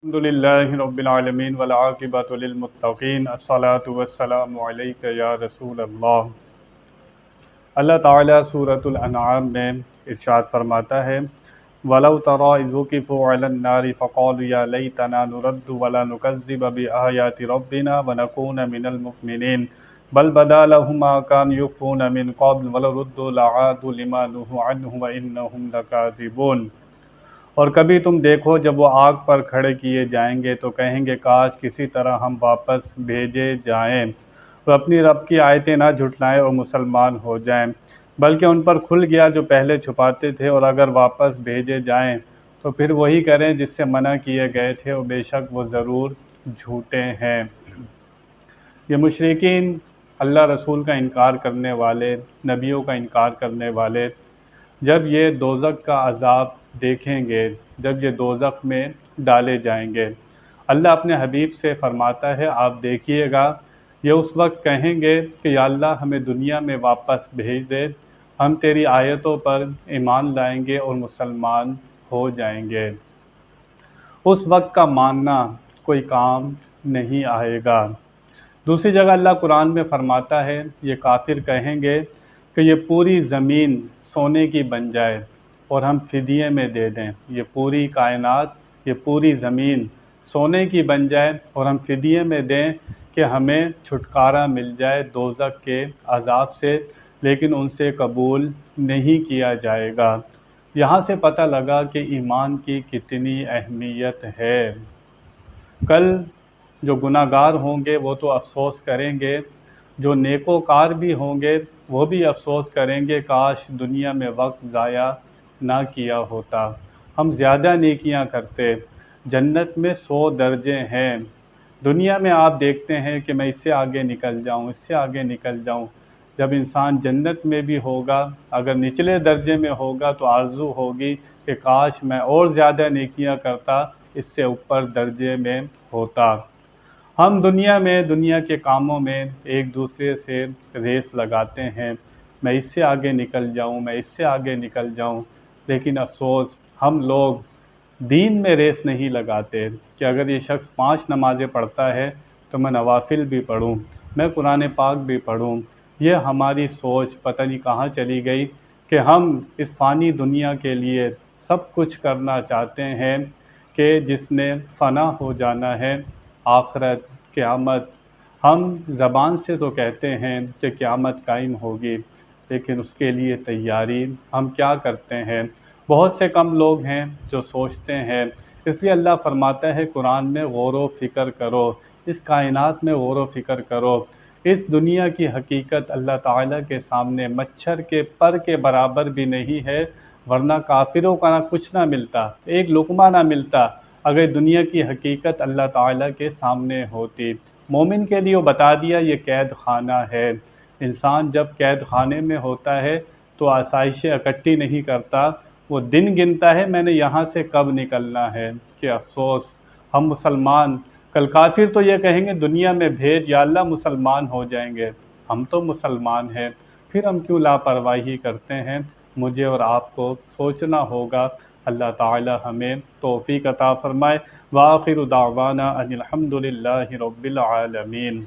अल्हम्दुलिल्लाहि रब्बिल आलमीन वल आक़िबतु लिल मुत्तक़ीन अस्सलातु वस्सलामु अलैका या रसूल अल्लाह। अल्लाह ताला सूरतुल अनआम में इरशाद फरमाता है, वलौ तरा इज़ वुक़िफ़ू अलन नारि फ़क़ालू या लैतना नुरद्दु वला नुकज़्ज़िब बिआयाति रब्बिना व नकूना मिनल मुमिनीन बल बदा लहुम मा कानू युख़फ़ूना मिन क़ब्ल वलौ रुद्दू लआदू लिमा नुहू अन्हु व इन्नहुम लकाज़िबून। और कभी तुम देखो जब वो आग पर खड़े किए जाएंगे तो कहेंगे काश किसी तरह हम वापस भेजे जाएं, तो अपनी रब की आयतें ना झुटलाएं और मुसलमान हो जाएं। बल्कि उन पर खुल गया जो पहले छुपाते थे, और अगर वापस भेजे जाएं तो फिर वही करें जिससे मना किए गए थे, और बेशक वो ज़रूर झूठे हैं। ये मुशरिकीन, अल्लाह रसूल का इनकार करने वाले, नबियों का इनकार करने वाले, जब ये दोज़ख का अज़ाब देखेंगे, जब ये दोज़ख में डाले जाएंगे, अल्लाह अपने हबीब से फ़रमाता है आप देखिएगा, ये उस वक्त कहेंगे कि या अल्लाह हमें दुनिया में वापस भेज दे, हम तेरी आयतों पर ईमान लाएंगे और मुसलमान हो जाएंगे। उस वक्त का मानना कोई काम नहीं आएगा। दूसरी जगह अल्लाह कुरान में फ़रमाता है, ये काफिर कहेंगे कि ये पूरी ज़मीन सोने की बन जाए और हम फ़िदिये में दे दें, ये पूरी कायनात, ये पूरी ज़मीन सोने की बन जाए और हम फ़िदिये में दें कि हमें छुटकारा मिल जाए दोज़ख के अज़ाब से, लेकिन उनसे कबूल नहीं किया जाएगा। यहाँ से पता लगा कि ईमान की कितनी अहमियत है। कल जो गुनाहगार होंगे वो तो अफ़सोस करेंगे, जो नेकोकार भी होंगे वो भी अफ़सोस करेंगे काश दुनिया में वक्त ज़ाया ना किया होता, हम ज़्यादा नेकियां करते। जन्नत में 100 दर्जे हैं। दुनिया में आप देखते हैं कि मैं इससे आगे निकल जाऊं, इससे आगे निकल जाऊं। जब इंसान जन्नत में भी होगा, अगर निचले दर्जे में होगा तो आरज़ू होगी कि काश मैं और ज़्यादा नेकियां करता, इससे ऊपर दर्जे में होता। हम दुनिया में, दुनिया के कामों में एक दूसरे से रेस लगाते हैं, मैं इससे आगे निकल जाऊं, मैं इससे आगे निकल जाऊं। लेकिन अफसोस, हम लोग दीन में रेस नहीं लगाते कि अगर ये शख्स 5 नमाज़ें पढ़ता है तो मैं नवाफिल भी पढ़ूं, मैं कुरान पाक भी पढ़ूं। ये हमारी सोच पता नहीं कहाँ चली गई कि हम इस फ़ानी दुनिया के लिए सब कुछ करना चाहते हैं कि जिसने फ़ना हो जाना है, आखिरत, क़यामत। हम ज़बान से तो कहते हैं कि क़यामत कायम होगी, लेकिन उसके लिए तैयारी हम क्या करते हैं? बहुत से कम लोग हैं जो सोचते हैं। इसलिए अल्लाह फरमाता है कुरान में, गौर व फ़िक्र करो, इस कायनात में गौर व फ़िक्र करो। इस दुनिया की हकीकत अल्लाह ताला के सामने मच्छर के पर के बराबर भी नहीं है, वरना काफिरों का ना कुछ ना मिलता, एक लुक़मा ना मिलता अगर दुनिया की हकीकत अल्लाह ताला के सामने होती। मोमिन के लिए वो बता दिया ये कैद खाना है। इंसान जब कैद खाने में होता है तो आसाइशें इकट्ठी नहीं करता, वो दिन गिनता है मैंने यहाँ से कब निकलना है। कि अफ़सोस, हम मुसलमान, कल काफिर तो ये कहेंगे दुनिया में भेज या अल्लाह, मुसलमान हो जाएंगे। हम तो मुसलमान हैं, फिर हम क्यों लापरवाही करते हैं? मुझे और आपको सोचना होगा। अल्लाह ताला हमें तौफ़ीक़ अता फ़रमाए। व आखिरु दावाना अनिल हम्दुलिल्लाहि रब्बिल आलमीन।